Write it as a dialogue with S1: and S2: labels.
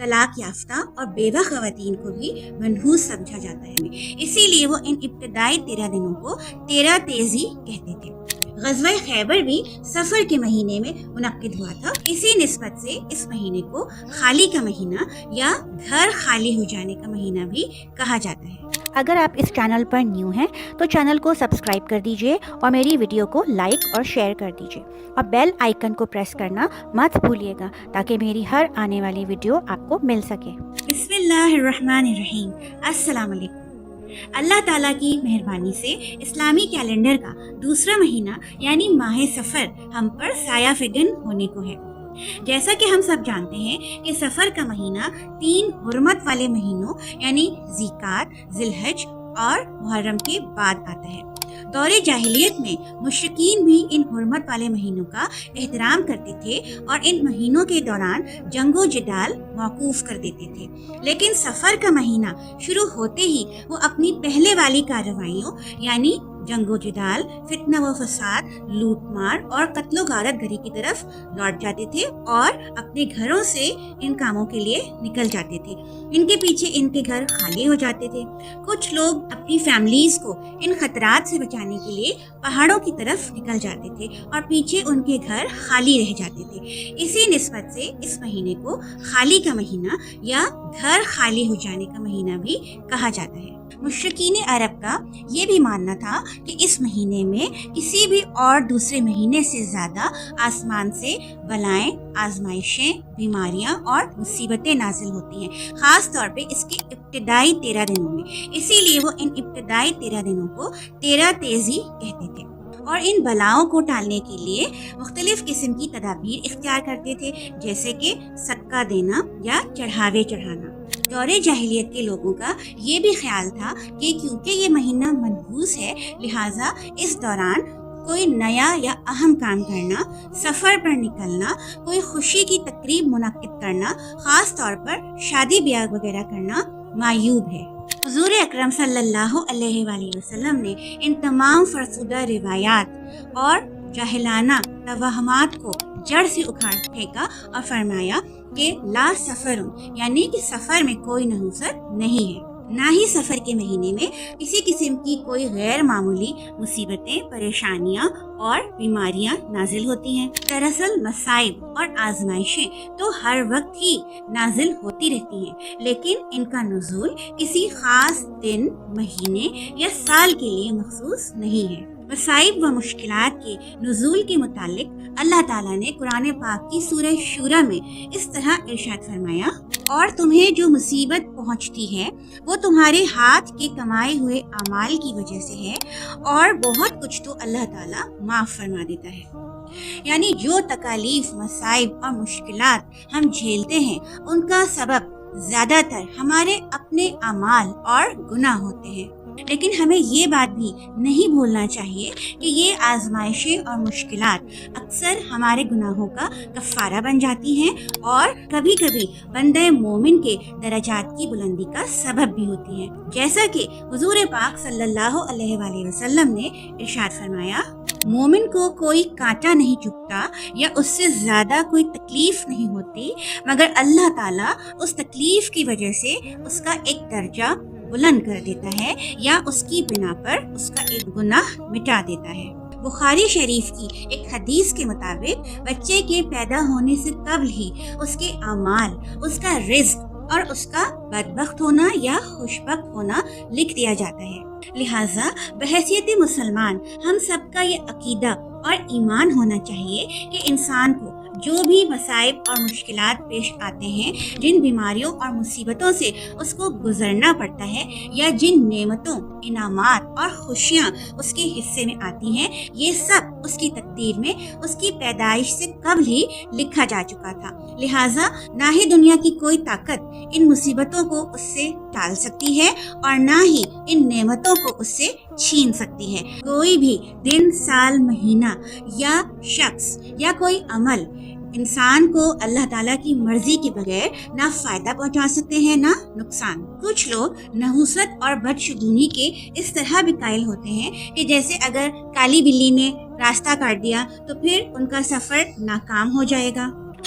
S1: طلاق یافتہ اور بیوہ خواتین کو بھی منحوس سمجھا جاتا ہے. اسی لیے وہ ان ابتدائی 13 دنوں کو 13 تیزی کہتے تھے. غزوہ خیبر بھی سفر کے مہینے میں منعقد ہوا تھا. اسی نسبت سے اس مہینے کو خالی کا مہینہ یا گھر خالی ہو جانے کا مہینہ بھی کہا جاتا ہے.
S2: اگر آپ اس چینل پر نیو ہیں تو چینل کو سبسکرائب کر دیجئے اور میری ویڈیو کو لائک اور شیئر کر دیجئے اور بیل آئیکن کو پریس کرنا مت بھولیے گا تاکہ میری ہر آنے والی ویڈیو آپ کو مل سکے.
S1: بسم اللہ الرحمن الرحیم. السلام علیکم. اللہ تعالیٰ کی مہربانی سے اسلامی کیلنڈر کا دوسرا مہینہ یعنی ماہ سفر ہم پر سایہ فگن ہونے کو ہے. جیسا کہ ہم سب جانتے ہیں کہ سفر کا مہینہ 3 حرمت والے مہینوں یعنی ذیقعد، ذی الحج اور محرم کے بعد آتا ہے. دور جاہلیت میں مشرکین بھی ان حرمت والے مہینوں کا احترام کرتے تھے اور ان مہینوں کے دوران جنگ و جدال موقوف کر دیتے تھے. لیکن سفر کا مہینہ شروع ہوتے ہی وہ اپنی پہلے والی کارروائیوں یعنی جنگ و جدال، فتنہ و فساد، لوٹ مار اور قتل و غارت گری کی طرف لوٹ جاتے تھے اور اپنے گھروں سے ان کاموں کے لیے نکل جاتے تھے. ان کے پیچھے ان کے گھر خالی ہو جاتے تھے. کچھ لوگ اپنی فیملیز کو ان خطرات سے بچانے کے لیے پہاڑوں کی طرف نکل جاتے تھے اور پیچھے ان کے گھر خالی رہ جاتے تھے. اسی نسبت سے اس مہینے کو خالی کا مہینہ یا گھر خالی ہو جانے کا مہینہ بھی کہا جاتا ہے. مشرکین عرب کا یہ بھی ماننا تھا کہ اس مہینے میں کسی بھی اور دوسرے مہینے سے زیادہ آسمان سے بلائیں، آزمائشیں، بیماریاں اور مصیبتیں نازل ہوتی ہیں، خاص طور پہ اس کے ابتدائی 13 دنوں میں. اسی لیے وہ ان ابتدائی 13 دنوں کو 13 تیزی کہتے تھے اور ان بلاؤں کو ٹالنے کے لیے مختلف قسم کی تدابیر اختیار کرتے تھے، جیسے کہ صدقہ دینا یا چڑھاوے چڑھانا. دور جاہلیت کے لوگوں کا یہ بھی خیال تھا کہ کیونکہ یہ مہینہ منحوس ہے لہٰذا اس دوران کوئی نیا یا اہم کام کرنا، سفر پر نکلنا، کوئی خوشی کی تقریب منعقد کرنا، خاص طور پر شادی بیاہ وغیرہ کرنا معیوب ہے. حضور اکرم صلی اللہ علیہ وآلہ وسلم نے ان تمام فرسودہ روایات اور جاہلانہ توہمات کو جڑ سے اکھاڑ پھینکا اور فرمایا کہ لا سفر یعنی کہ سفر میں کوئی نحوست نہیں ہے، نہ ہی سفر کے مہینے میں کسی قسم کی کوئی غیر معمولی مصیبتیں، پریشانیاں اور بیماریاں نازل ہوتی ہیں. دراصل مصائب اور آزمائشیں تو ہر وقت ہی نازل ہوتی رہتی ہیں، لیکن ان کا نزول کسی خاص دن، مہینے یا سال کے لیے مخصوص نہیں ہے. مصائب و مشکلات کے نزول کے متعلق اللہ تعالیٰ نے قرآن پاک کی سورہ شورى میں اس طرح ارشاد فرمایا، اور تمہیں جو مصیبت پہنچتی ہے وہ تمہارے ہاتھ کے کمائے ہوئے اعمال کی وجہ سے ہے اور بہت کچھ تو اللہ تعالیٰ معاف فرما دیتا ہے. یعنی جو تکالیف، مصائب اور مشکلات ہم جھیلتے ہیں ان کا سبب زیادہ تر ہمارے اپنے اعمال اور گناہ ہوتے ہیں. لیکن ہمیں یہ بات بھی نہیں بھولنا چاہیے کہ یہ آزمائشیں اور مشکلات اکثر ہمارے گناہوں کا کفارہ بن جاتی ہیں اور کبھی کبھی بندہ مومن کے درجات کی بلندی کا سبب بھی ہوتی ہیں. جیسا کہ حضور پاک صلی اللہ علیہ وآلہ وسلم نے ارشاد فرمایا، مومن کو کوئی کانٹا نہیں چبھتا یا اس سے زیادہ کوئی تکلیف نہیں ہوتی مگر اللہ تعالیٰ اس تکلیف کی وجہ سے اس کا ایک درجہ بلند کر دیتا ہے یا اس کی بنا پر اس کا ایک گناہ مٹا دیتا ہے. بخاری شریف کی ایک حدیث کے مطابق بچے کے پیدا ہونے سے قبل ہی اس کے اعمال، اس کا رزق اور اس کا بدبخت ہونا یا خوشبخت ہونا لکھ دیا جاتا ہے. لہٰذا بحیثیت مسلمان ہم سب کا یہ عقیدہ اور ایمان ہونا چاہیے کہ انسان کو جو بھی مصائب اور مشکلات پیش آتے ہیں، جن بیماریوں اور مصیبتوں سے اس کو گزرنا پڑتا ہے یا جن نعمتوں، انعامات اور خوشیاں اس کے حصے میں آتی ہیں، یہ سب اس کی تقدیر میں اس کی پیدائش سے قبل ہی لکھا جا چکا تھا. لہٰذا نہ ہی دنیا کی کوئی طاقت ان مصیبتوں کو اس سے ٹال سکتی ہے اور نہ ہی ان نعمتوں کو اس سے چھین سکتی ہے. کوئی بھی دن، سال، مہینہ یا شخص یا کوئی عمل انسان کو اللہ تعالیٰ کی مرضی کے بغیر نہ فائدہ پہنچا سکتے ہیں نہ نقصان. کچھ لوگ نحوست اور بدشگونی کے اس طرح بھی قائل ہوتے ہیں کہ جیسے اگر کالی بلی نے راستہ کاٹ دیا تو پھر ان کا سفر ناکام ہو جائے گا.